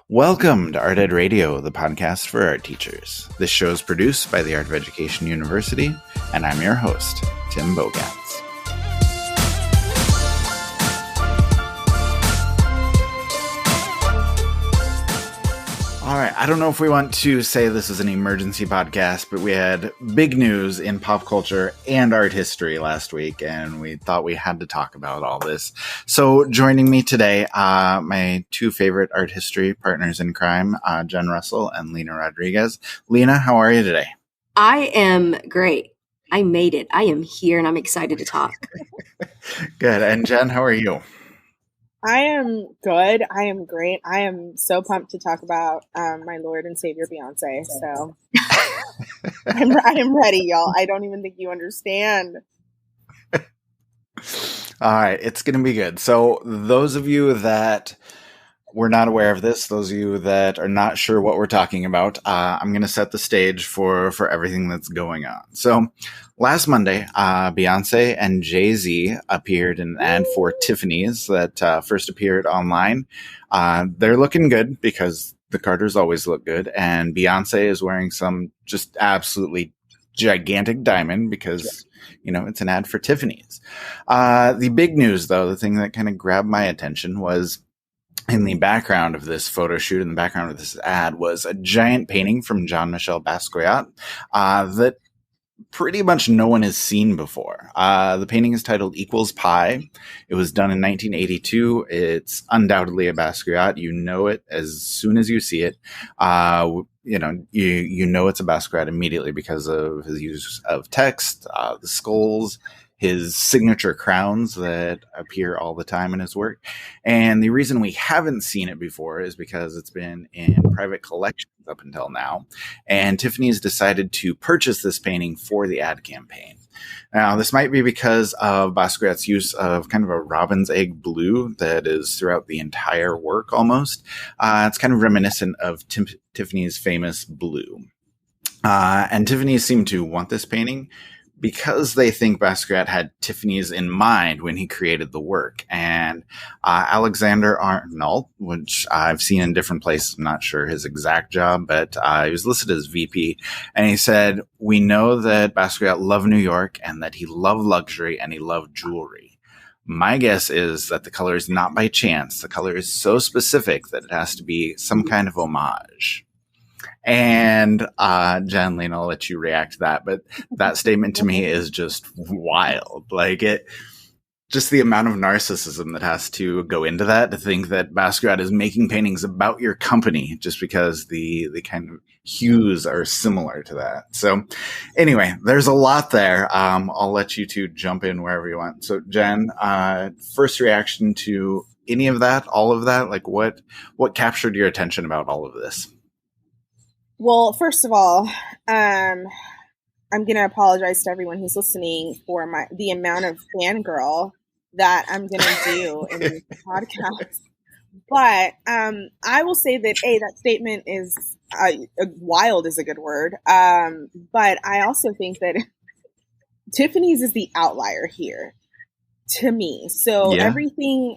Welcome to Art Ed Radio, the podcast for art teachers. This show is produced by the Art of Education University, and I'm your host, Tim Bogatz. All right, I don't know if we want to say this is an emergency podcast, but we had big news in pop culture and art history last week, and we thought we had to talk about all this. So joining me today, my two favorite art history partners in crime, Jenn Russell and Lena Rodriguez. Lena, how are you today? I am great. I made it. I am here, and I'm excited to talk. Good. And Jenn, how are you? I am good. I am great. I am so pumped to talk about my Lord and Savior Beyonce. So I am ready, y'all. I don't even think you understand. All right, it's going to be good. So those of you that were not aware of this, those of you that are not sure what we're talking about, I'm going to set the stage for everything that's going on. So last Monday, Beyonce and Jay-Z appeared in an ad for Tiffany's that first appeared online. They're looking good because the Carters always look good. And Beyonce is wearing some just absolutely gigantic diamond because, you know, it's an ad for Tiffany's. The big news, though, the thing that kind of grabbed my attention was in the background of this photo shoot, in the background of this ad, was a giant painting from Jean-Michel Basquiat that pretty much no one has seen before. The painting is titled Equals Pi. It was done in 1982. It's undoubtedly a Basquiat. You know it as soon as you see it. You know it's a Basquiat immediately because of his use of text, the skulls, his signature crowns that appear all the time in his work. And the reason we haven't seen it before is because it's been in private collections up until now. And Tiffany's decided to purchase this painting for the ad campaign. Now, this might be because of Basquiat's use of kind of a robin's egg blue that is throughout the entire work almost. It's kind of reminiscent of Tiffany's famous blue. And Tiffany's seemed to want this painting because they think Basquiat had Tiffany's in mind when he created the work. And Alexander Arnault, which I've seen in different places, I'm not sure his exact job, but he was listed as VP. And he said, "We know that Basquiat loved New York and that he loved luxury and he loved jewelry. My guess is that the color is not by chance. The color is so specific that it has to be some kind of homage." And Jenn, Lena, I'll let you react to that, but that statement to me is just wild. Like, just the amount of narcissism that has to go into that, to think that Basquiat is making paintings about your company just because the kind of hues are similar to that. So anyway, there's a lot there. I'll let you two jump in wherever you want. So Jenn, first reaction to any of that, all of that, like what captured your attention about all of this? Well, first of all, I'm going to apologize to everyone who's listening for the amount of fangirl that I'm going to do in this podcast. But I will say that, that statement is wild is a good word. But I also think that Tiffany's is the outlier here to me. So everything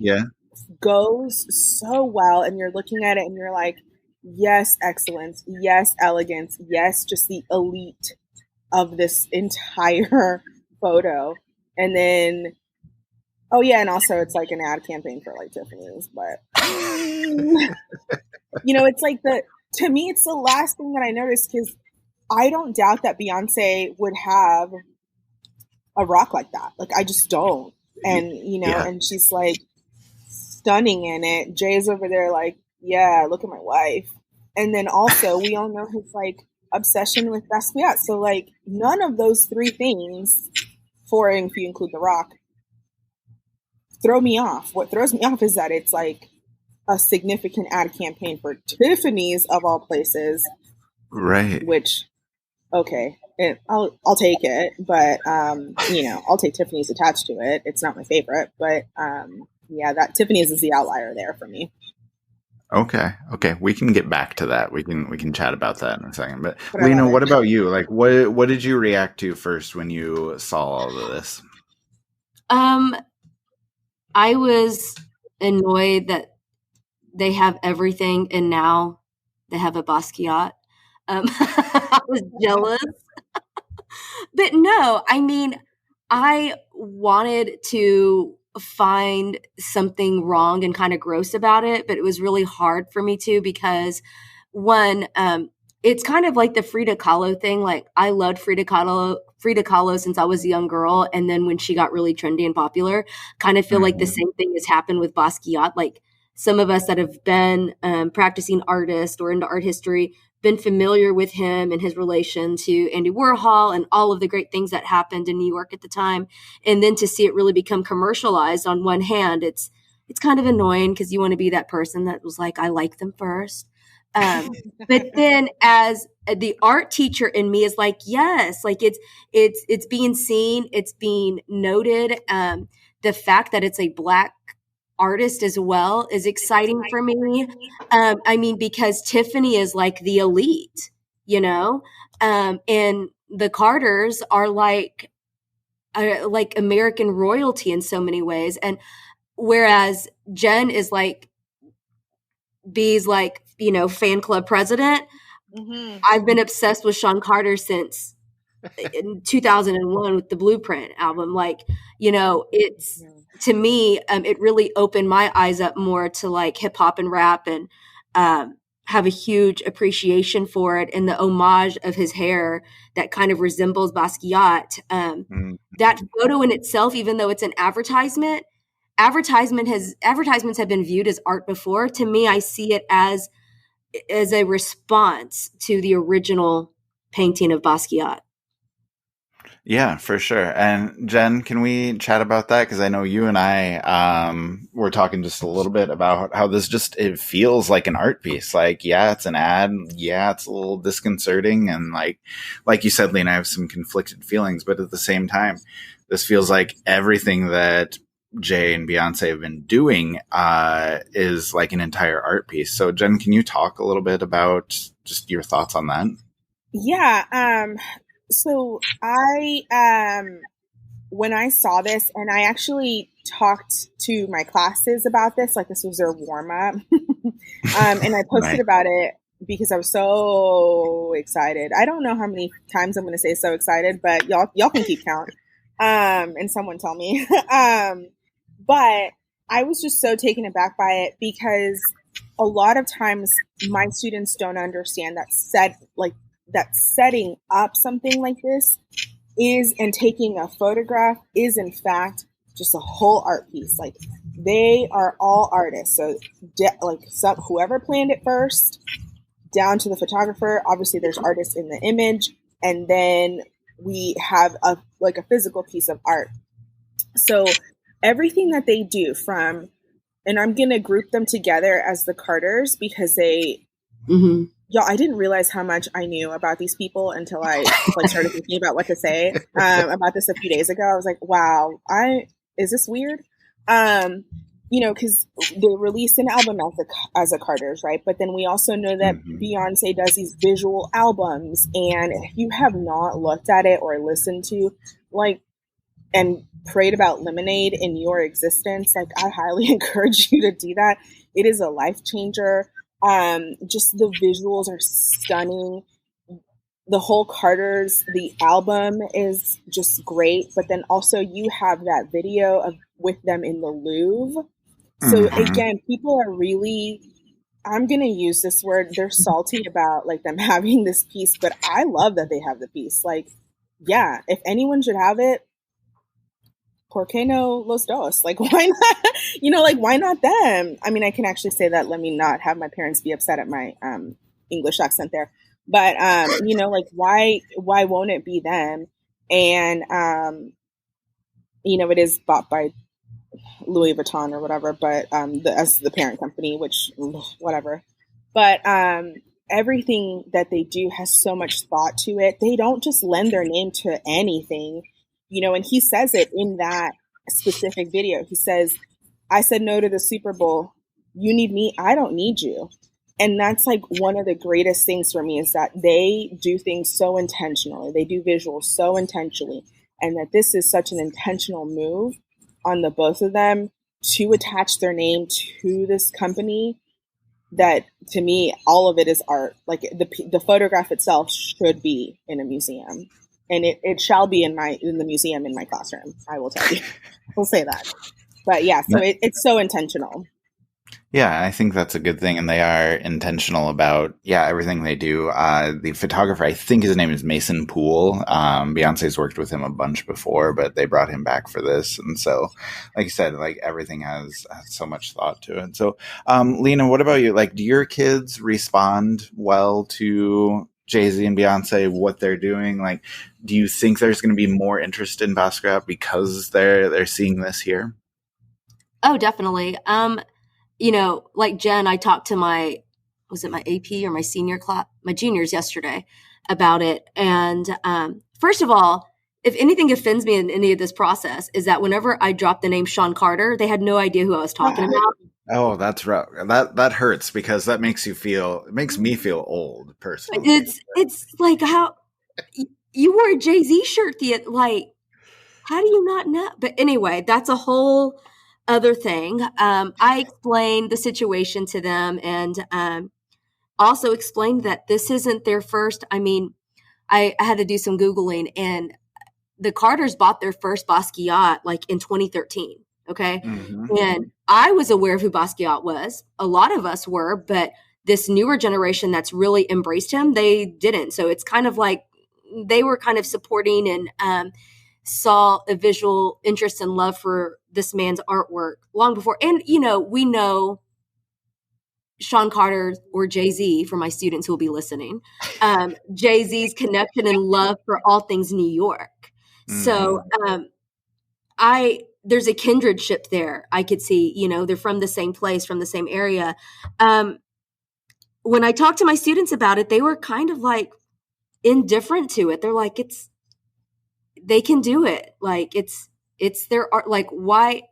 goes so well, and you're looking at it and you're like, yes, excellence. Yes, elegance. Yes, just the elite of this entire photo. And then, and also it's like an ad campaign for like Tiffany's. But, it's like to me, it's the last thing that I noticed, because I don't doubt that Beyonce would have a rock like that. Like, I just don't. And, and she's like stunning in it. Jay's over there like, yeah, look at my wife. And then also we all know his like obsession with Basquiat. So like none of those three things, if you include The Rock, throw me off. What throws me off is that it's like a significant ad campaign for Tiffany's of all places. Right. Which, okay, I'll take it, but I'll take Tiffany's attached to it. It's not my favorite, but that Tiffany's is the outlier there for me. Okay. We can get back to that. We can chat about that in a second. But Lena, what about you? Like, what did you react to first when you saw all of this? I was annoyed that they have everything, and now they have a Basquiat. I was jealous. But no, I mean, I wanted to find something wrong and kind of gross about it, but it was really hard for me to because one, it's kind of like the Frida Kahlo thing. Like I loved Frida Kahlo since I was a young girl, and then when she got really trendy and popular, kind of feel like the same thing has happened with Basquiat. Like some of us that have been practicing artists or into art history, been familiar with him and his relation to Andy Warhol and all of the great things that happened in New York at the time. And then to see it really become commercialized on one hand, it's kind of annoying because you want to be that person that was like, I like them first. But then as the art teacher in me is like, yes, like it's being seen, it's being noted. The fact that it's a Black artist as well is exciting for me. I mean, because Tiffany is like the elite, you know, and the Carters are like American royalty in so many ways. And whereas Jenn is like B's like, you know, fan club president. Mm-hmm. I've been obsessed with Sean Carter since in 2001 with the Blueprint album. Like, you know, it's to me, it really opened my eyes up more to like hip hop and rap, and have a huge appreciation for it. And the homage of his hair that kind of resembles Basquiat. That photo in itself, even though it's an advertisement, advertisements have been viewed as art before. To me, I see it as a response to the original painting of Basquiat. Yeah, for sure. And Jenn, can we chat about that? Because I know you and I were talking just a little bit about how this it feels like an art piece. Like, yeah, it's an ad. Yeah, it's a little disconcerting. And like you said, Lena, I have some conflicted feelings. But at the same time, this feels like everything that Jay and Beyonce have been doing is like an entire art piece. So Jenn, can you talk a little bit about just your thoughts on that? Yeah. So I, when I saw this, and I actually talked to my classes about this, like this was their warm up, and I posted about it because I was so excited. I don't know how many times I'm going to say so excited, but y'all can keep count. And someone tell me. But I was just so taken aback by it because a lot of times my students don't understand that setting up something like this and taking a photograph is in fact just a whole art piece. Like they are all artists. So whoever planned it first down to the photographer, obviously there's artists in the image, and then we have a physical piece of art. So everything that they do and I'm going to group them together as the Carters because y'all, I didn't realize how much I knew about these people until I started thinking about what to say about this a few days ago. I was like, wow, is this weird? You know, because they released an album as a Carters, right? But then we also know that Beyonce does these visual albums, and if you have not looked at it or listened to and prayed about Lemonade in your existence, like I highly encourage you to do that. It is a life changer. Just the visuals are stunning. The whole Carters, the album is just great, but then also you have that video with them in the Louvre. So again, people are really, I'm going to use this word, they're salty about like them having this piece, but I love that they have the piece. Like, yeah, if anyone should have it, ¿por qué no los dos? Like, why not? You know, like, why not them? I mean, I can actually say that. Let me not have my parents be upset at my English accent there. But, you know, like, why won't it be them? And, you know, it is bought by Louis Vuitton or whatever, but as the parent company, which, whatever. But everything that they do has so much thought to it. They don't just lend their name to anything. You know, and he says it in that specific video. He says, I said no to the Super Bowl. You need me. I don't need you. And that's like one of the greatest things for me is that they do things so intentionally. They do visuals so intentionally. And that this is such an intentional move on the both of them to attach their name to this company. that to me, all of it is art. Like the photograph itself should be in a museum, and it shall be in the museum in my classroom. I will tell you, we'll say that. But yeah, so it's so intentional. Yeah, I think that's a good thing, and they are intentional about everything they do. The photographer, I think his name is Mason Poole. Beyonce's worked with him a bunch before, but they brought him back for this, and so, like you said, like everything has so much thought to it. So, Lena, what about you? Like, do your kids respond well to Jay-Z and Beyonce, what they're doing? Like, do you think there's going to be more interest in Basquiat because they're seeing this here? Oh, definitely. You know, like Jenn, I talked to my AP or my my juniors yesterday about it. And first of all, if anything offends me in any of this process is that whenever I dropped the name Sean Carter, they had no idea who I was talking about. Oh, that's rough. That hurts because that makes me feel old personally. It's like how you wore a Jay-Z shirt like, how do you not know? But anyway, that's a whole other thing. I explained the situation to them and also explained that this isn't their first. I mean, I had to do some Googling, and the Carters bought their first Basquiat like in 2013. Okay. Mm-hmm. And I was aware of who Basquiat was. A lot of us were, but this newer generation that's really embraced him, they didn't. So it's kind of like they were kind of supporting and saw a visual interest and love for this man's artwork long before. And, you know, we know Sean Carter or Jay-Z, for my students who will be listening, Jay-Z's connection and love for all things New York. Mm-hmm. So there's a kindredship there. I could see, you know, they're from the same place, from the same area. When I talked to my students about it, they were kind of like indifferent to it. They're like, they can do it. Like it's their art. Like, why,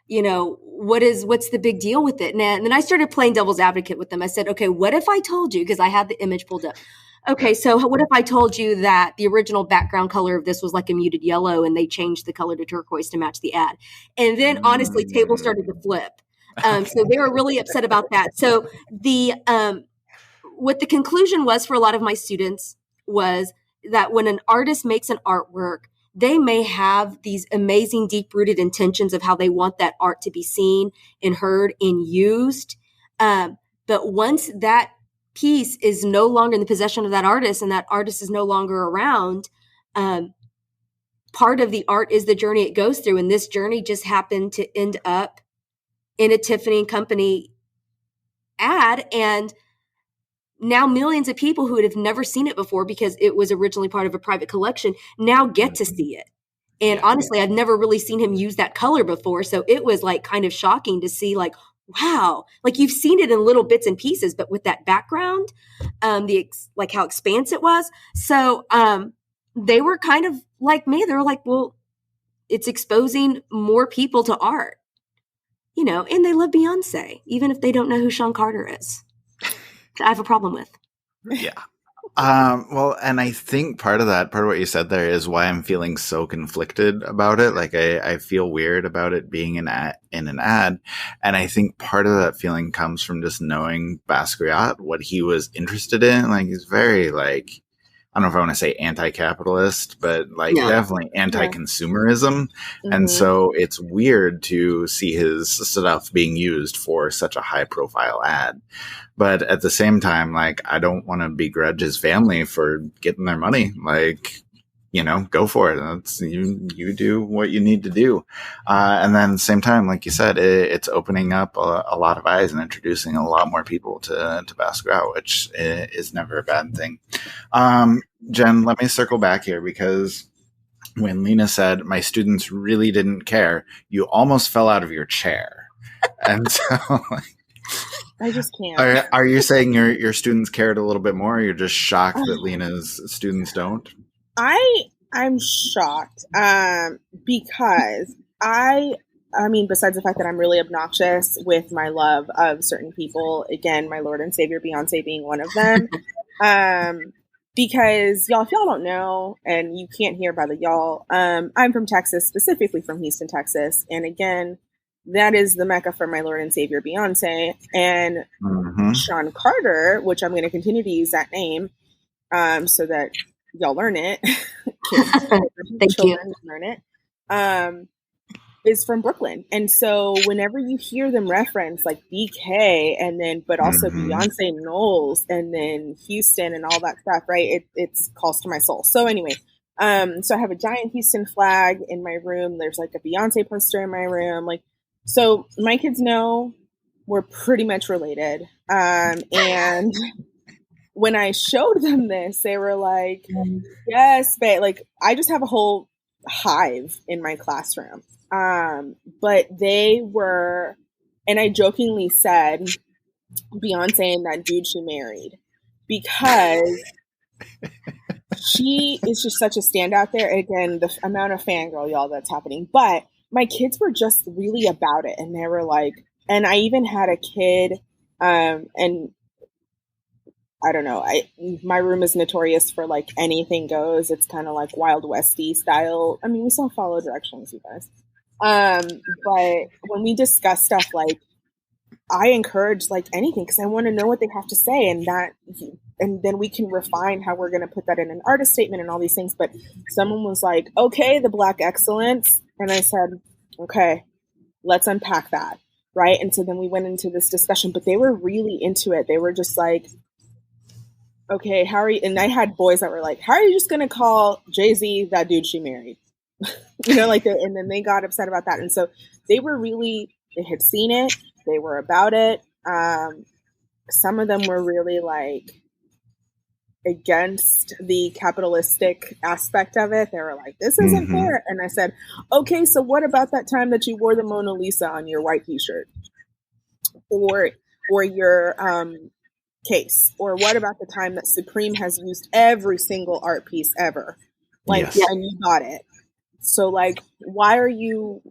you know, what's the big deal with it? And then I started playing devil's advocate with them. I said, okay, what if I told you, because I had the image pulled up. Okay, so what if I told you that the original background color of this was like a muted yellow and they changed the color to turquoise to match the ad? And then honestly, tables started to flip. So they were really upset about that. So what the conclusion was for a lot of my students was that when an artist makes an artwork, they may have these amazing deep-rooted intentions of how they want that art to be seen and heard and used. But once that piece is no longer in the possession of that artist and that artist is no longer around, part of the art is the journey it goes through. And this journey just happened to end up in a Tiffany & Company ad. And now millions of people who would have never seen it before because it was originally part of a private collection now get to see it. And honestly, I've never really seen him use that color before. So it was like kind of shocking to see like, wow, like you've seen it in little bits and pieces, but with that background, like how expansive it was. So they were kind of like me. They were like, well, it's exposing more people to art, you know, and they love Beyonce, even if they don't know who Sean Carter is. I have a problem with. Yeah. Well, and I think part of what you said there is why I'm feeling so conflicted about it. Like I feel weird about it being in an ad. And I think part of that feeling comes from just knowing Basquiat, what he was interested in. Like he's very like, I don't know if I want to say anti-capitalist, but like definitely anti-consumerism. Mm-hmm. And so it's weird to see his stuff being used for such a high profile ad. But at the same time, like, I don't want to begrudge his family for getting their money. Like, you know, go for it. That's, you do what you need to do. And then at the same time, like you said, it's opening up a lot of eyes and introducing a lot more people to Basquiat, which is never a bad thing. Jenn, let me circle back here because when Lena said my students really didn't care, you almost fell out of your chair. And so I just can't. Are you saying your students cared a little bit more? Or you're just shocked that Lena's students don't? I'm shocked because I mean, besides the fact that I'm really obnoxious with my love of certain people, again, my Lord and Savior Beyonce being one of them. Because y'all, if y'all don't know, and you can't hear by the y'all, I'm from Texas, specifically from Houston, Texas, and again, that is the Mecca for my Lord and Savior Beyonce. And Sean Carter, which I'm going to continue to use that name so that y'all learn it. Thank you. Learn it. Is from Brooklyn. And so whenever you hear them reference like BK and then, but also Beyonce Knowles and then Houston and all that stuff, right? It's calls to my soul. So anyway, so I have a giant Houston flag in my room. There's like a Beyonce poster in my room. Like, so my kids know we're pretty much related. And when I showed them this, they were like, yes, but like, I just have a whole hive in my classroom. But they were, and I jokingly said Beyonce and that dude she married, because she is just such a standout there. Again, the amount of fangirl, y'all, that's happening. But my kids were just really about it. And they were like, and I even had a kid, and I don't know, my room is notorious for like anything goes. It's kind of like Wild Westy style. I mean, we still follow directions, you guys. But when we discuss stuff, like I encourage like anything, because I want to know what they have to say, and then we can refine how we're going to put that in an artist statement and all these things. But someone was like, okay, the Black excellence. And I said, okay, let's unpack that. Right. And so then we went into this discussion, but they were really into it. They were just like, okay, how are you? And I had boys that were like, how are you just going to call Jay-Z that dude she married? You know, like, and then they got upset about that. And so they were really, they had seen it. They were about it. Some of them were really like against the capitalistic aspect of it. They were like, this isn't fair. And I said, okay, so what about that time that you wore the Mona Lisa on your white t-shirt or your, case? Or what about the time that Supreme has used every single art piece ever? Like, yes. And you bought it. So like, why are you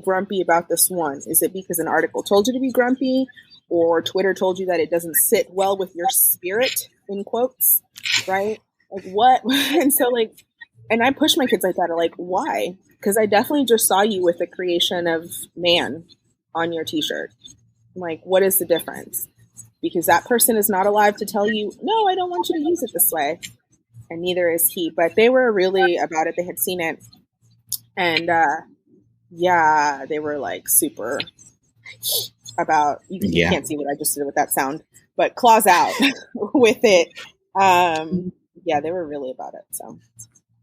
grumpy about this one? Is it because an article told you to be grumpy, or Twitter told you that it doesn't sit well with your spirit, in quotes, right? Like what? And so like, and I push my kids like that, like, why? Because I definitely just saw you with the creation of man on your t-shirt. Like, what is the difference? Because that person is not alive to tell you, no, I don't want you to use it this way. And neither is he. But they were really about it. They had seen it. And yeah, they were like super about, you can't see what I just did with that sound, but claws out with it. Yeah, they were really about it. So.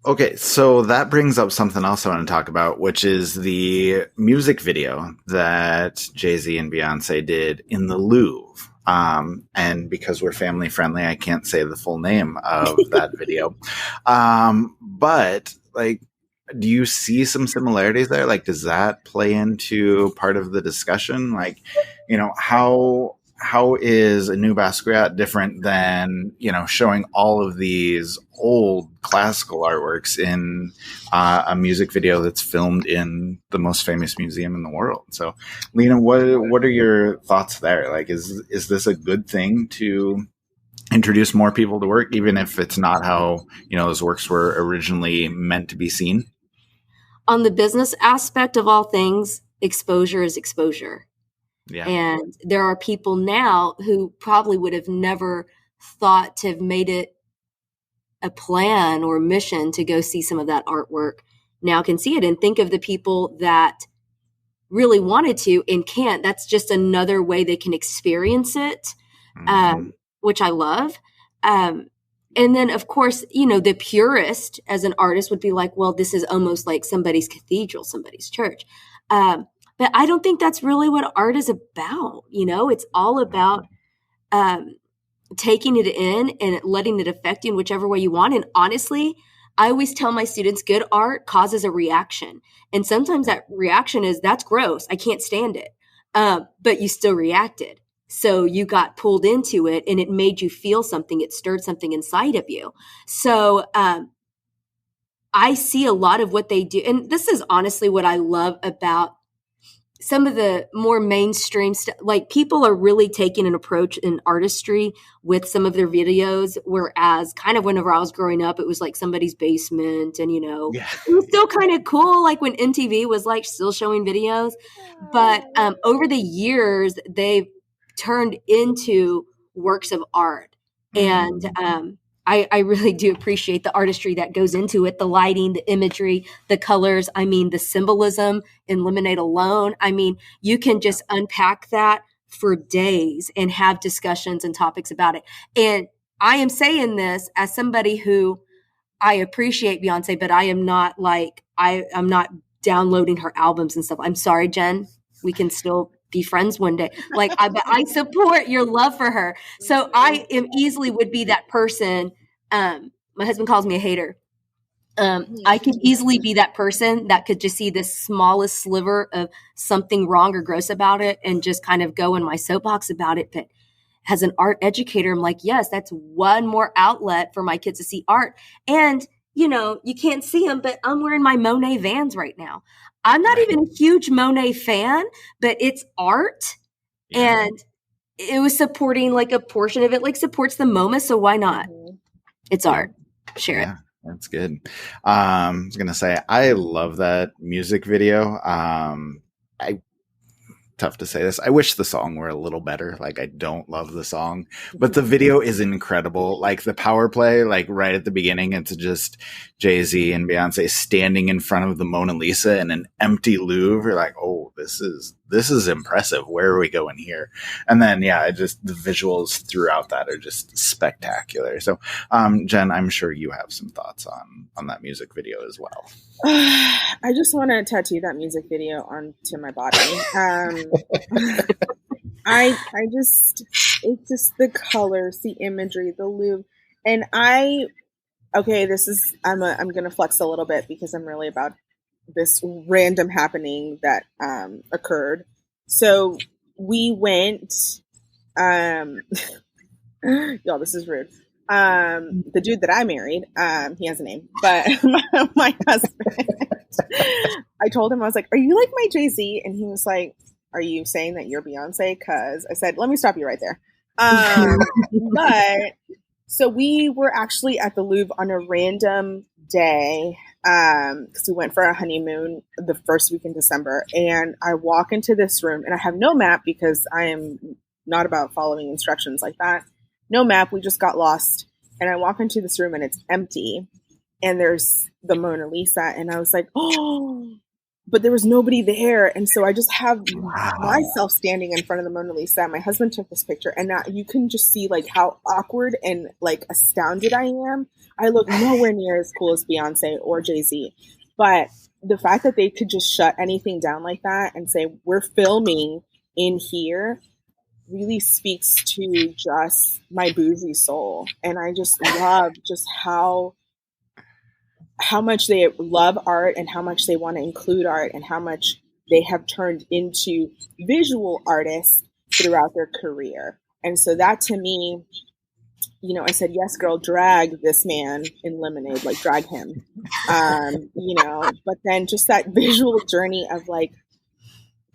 Okay, so that brings up something else I want to talk about, which is the music video that Jay-Z and Beyonce did in the Louvre. And because we're family friendly, I can't say the full name of that video. But like, do you see some similarities there? Like, does that play into part of the discussion? Like, you know, how is a new Basquiat different than, you know, showing all of these old classical artworks in a music video that's filmed in the most famous museum in the world? So, Lena, what are your thoughts there? Like, is this a good thing to introduce more people to work, even if it's not how, you know, those works were originally meant to be seen? On the business aspect of all things, exposure is exposure. Yeah. And there are people now who probably would have never thought to have made it a plan or mission to go see some of that artwork, now can see it. And think of the people that really wanted to and can't. That's just another way they can experience it, which I love. And then, of course, you know, the purist as an artist would be like, well, this is almost like somebody's cathedral, somebody's church. But I don't think that's really what art is about. You know, it's all about taking it in and letting it affect you in whichever way you want. And honestly, I always tell my students, good art causes a reaction. And sometimes that reaction is, that's gross, I can't stand it. But you still reacted. So you got pulled into it and it made you feel something. It stirred something inside of you. So I see a lot of what they do. And this is honestly what I love about some of the more mainstream stuff, like people are really taking an approach in artistry with some of their videos, whereas kind of whenever I was growing up, it was like somebody's basement and, it was still kind of cool. Like when MTV was like still showing videos, but over the years, they've turned into works of art. And I really do appreciate the artistry that goes into it, the lighting, the imagery, the colors. I mean, the symbolism in Lemonade alone. I mean, you can just unpack that for days and have discussions and topics about it. And I am saying this as somebody who I appreciate Beyonce, but I am not like, I'm not downloading her albums and stuff. I'm sorry, Jen. We can still be friends one day. Like I support your love for her. So I am easily would be that person. My husband calls me a hater. I could easily be that person that could just see the smallest sliver of something wrong or gross about it and just kind of go in my soapbox about it. But as an art educator, I'm like, yes, that's one more outlet for my kids to see art. And, you can't see them, but I'm wearing my Monet Vans right now. I'm not even a huge Monet fan, but it's art. Yeah. And it was supporting like a portion of it, like supports the MoMA. So why not? It's art. Share it. That's good. I was going to say, I love that music video. Tough to say this. I wish the song were a little better. Like, I don't love the song, but the video is incredible. Like the power play, like right at the beginning, it's just Jay-Z and Beyonce standing in front of the Mona Lisa in an empty Louvre. You're like, oh, this is impressive. Where are we going here? And then, just the visuals throughout that are just spectacular. So, Jen, I'm sure you have some thoughts on that music video as well. I just want to tattoo that music video onto my body. It's just the colors, the imagery, the Louvre, and I'm going to flex a little bit because I'm really about this random happening that occurred. So we went, y'all, this is rude. The dude that I married, he has a name, but my husband, I told him, I was like, are you like my Jay-Z? And he was like, are you saying that you're Beyonce? Cause I said, let me stop you right there. But so we were actually at the Louvre on a random day. Cause we went for a honeymoon the first week in December, and I walk into this room and I have no map because I am not about following instructions like that. No map. We just got lost. And I walk into this room and it's empty. And there's the Mona Lisa. And I was like, oh, but there was nobody there. And so I just have myself standing in front of the Mona Lisa. My husband took this picture. And now you can just see like how awkward and like astounded I am. I look nowhere near as cool as Beyonce or Jay-Z. But the fact that they could just shut anything down like that and say, we're filming in here, really speaks to just my bougie soul. And I just love just how much they love art and how much they want to include art and how much they have turned into visual artists throughout their career. And so that to me, I said, yes, girl, drag this man in Lemonade, like drag him, but then just that visual journey of like,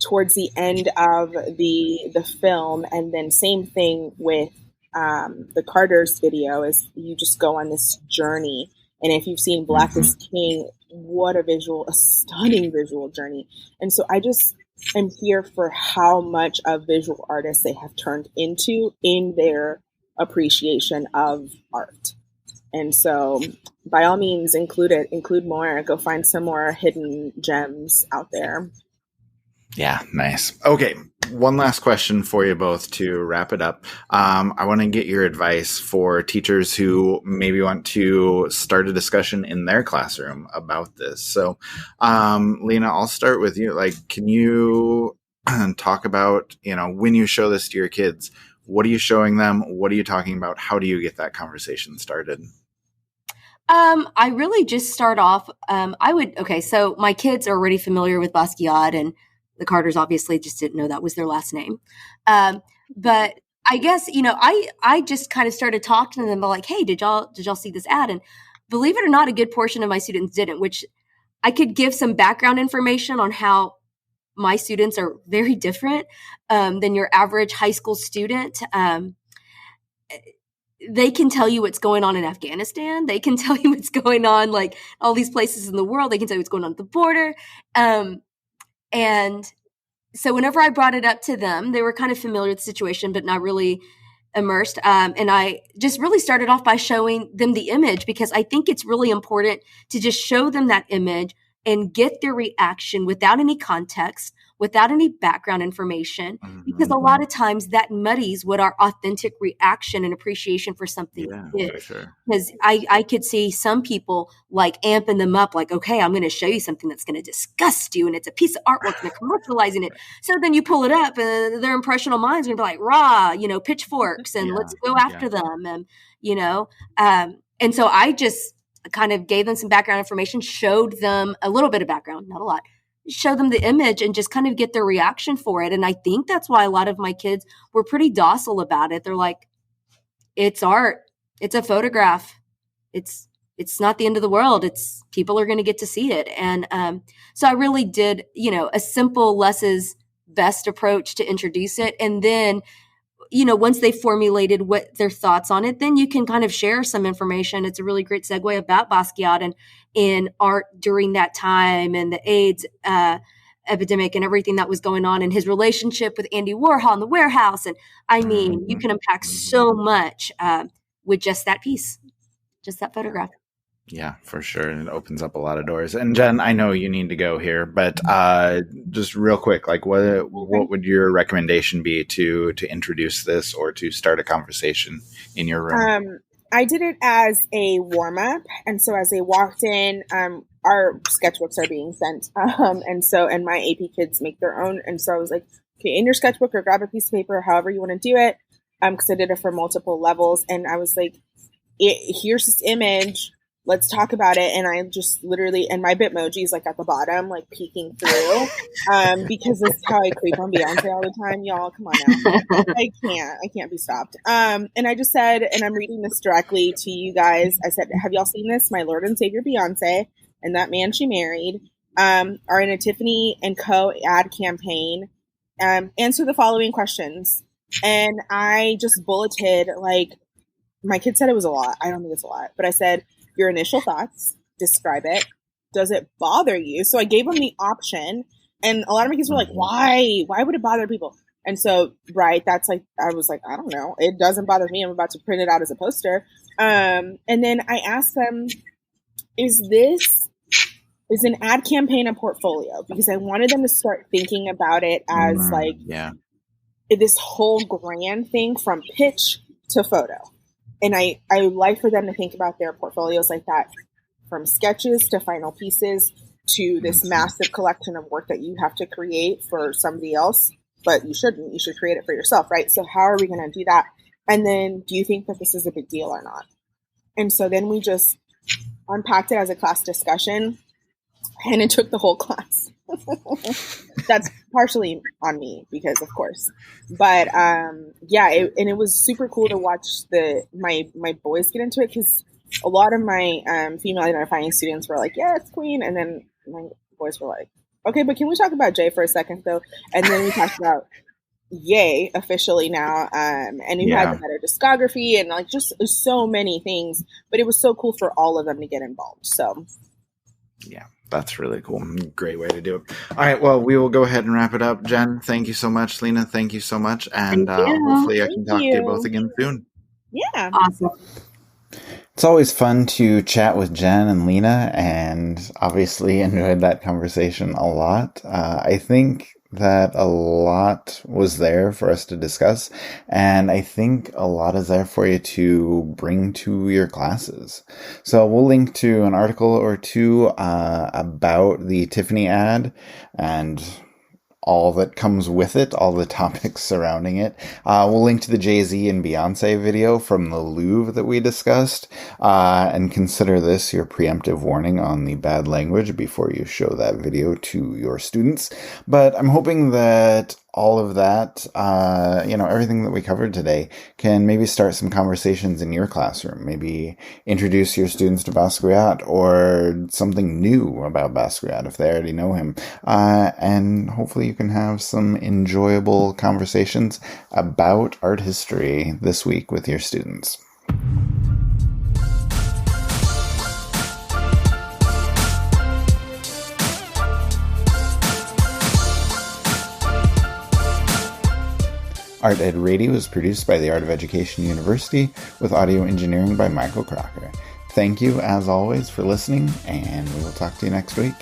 towards the end of the film, and then same thing with the Carter's video, is you just go on this journey. And if you've seen Black is King, what a stunning visual journey. And so I just am here for how much of visual artists they have turned into in their appreciation of art. And so by all means, include more, go find some more hidden gems out there. Yeah, nice. Okay, one last question for you both to wrap it up. I want to get your advice for teachers who maybe want to start a discussion in their classroom about this. So, Lena, I'll start with you. Like, can you talk about, when you show this to your kids, what are you showing them? What are you talking about? How do you get that conversation started? I really just start off, so my kids are already familiar with Basquiat, and the Carters obviously just didn't know that was their last name. But I guess, I just kind of started talking to them about like, hey, did y'all see this ad? And believe it or not, a good portion of my students didn't, which I could give some background information on how my students are very different than your average high school student. They can tell you what's going on in Afghanistan. They can tell you what's going on, like all these places in the world. They can tell you what's going on at the border. And so whenever I brought it up to them, they were kind of familiar with the situation, but not really immersed. And I just really started off by showing them the image, because I think it's really important to just show them that image and get their reaction without any context, without any background information, because a lot of times that muddies what our authentic reaction and appreciation for something is. Because I could see some people like amping them up, like, okay, I'm going to show you something that's going to disgust you, and it's a piece of artwork, and they're commercializing it. So then you pull it up, and their impressionable minds are going to be like, rah, pitchforks, and let's go after them, and and so I just kind of gave them some background information, showed them a little bit of background, not a lot, show them the image and just kind of get their reaction for it. And I think that's why a lot of my kids were pretty docile about it. They're like, it's art. It's a photograph. It's not the end of the world. It's people are going to get to see it. And so I really did, a simple less is best approach to introduce it. And then, once they formulated what their thoughts on it, then you can kind of share some information. It's a really great segue about Basquiat and in art during that time, and the AIDS epidemic and everything that was going on, and his relationship with Andy Warhol in the warehouse. And I mean, you can unpack so much with just that piece, just that photograph. Yeah, for sure. And it opens up a lot of doors. And Jen, I know you need to go here, but just real quick, like what would your recommendation be to introduce this or to start a conversation in your room? I did it as a warm up. And so as they walked in, our sketchbooks are being sent. And my AP kids make their own. And so I was like, okay, in your sketchbook or grab a piece of paper, however you want to do it. Cause I did it for multiple levels. And I was like, here's this image. Let's talk about it. And I just literally, and my Bitmoji is like at the bottom, like peeking through, because this is how I creep on Beyonce all the time. Y'all, come on now. I can't be stopped. And I just said, and I'm reading this directly to you guys. I said, have y'all seen this? My Lord and Savior Beyonce and that man she married, are in a Tiffany & Co. ad campaign. Answer the following questions. And I just bulleted, like, my kid said it was a lot. I don't think it's a lot, but I said, your initial thoughts, describe it. Does it bother you? So I gave them the option, and a lot of my kids were like, why? Why would it bother people? And so, that's like, I was like, I don't know. It doesn't bother me. I'm about to print it out as a poster. And then I asked them, is an ad campaign a portfolio? Because I wanted them to start thinking about it as this whole grand thing from pitch to photo. And I would like for them to think about their portfolios like that, from sketches to final pieces to this massive collection of work that you have to create for somebody else, but you shouldn't. You should create it for yourself, right? So how are we going to do that? And then do you think that this is a big deal or not? And so then we just unpacked it as a class discussion, and it took the whole class. That's partially on me because, of course, but it was super cool to watch my boys get into it, because a lot of my female identifying students were like, yes, queen, and then my boys were like, okay, but can we talk about Jay for a second though? And then we talked about Ye officially now, and we had the better discography and like just so many things, but it was so cool for all of them to get involved. So yeah. That's really cool. Great way to do it. All right. Well, we will go ahead and wrap it up. Jen, thank you so much. Lena, thank you so much. And hopefully I can talk to you both again soon. Yeah. Awesome. It's always fun to chat with Jen and Lena, and obviously enjoyed that conversation a lot. I think that a lot was there for us to discuss, and I think a lot is there for you to bring to your classes. So we'll link to an article or two about the Tiffany ad and all that comes with it, all the topics surrounding it. We'll link to the Jay-Z and Beyonce video from the Louvre that we discussed, and consider this your preemptive warning on the bad language before you show that video to your students. But I'm hoping that all of that, everything that we covered today can maybe start some conversations in your classroom. Maybe introduce your students to Basquiat or something new about Basquiat if they already know him. And hopefully you can have some enjoyable conversations about art history this week with your students. Art Ed Radio is produced by the Art of Education University with audio engineering by Michael Crocker. Thank you, as always, for listening, and we will talk to you next week.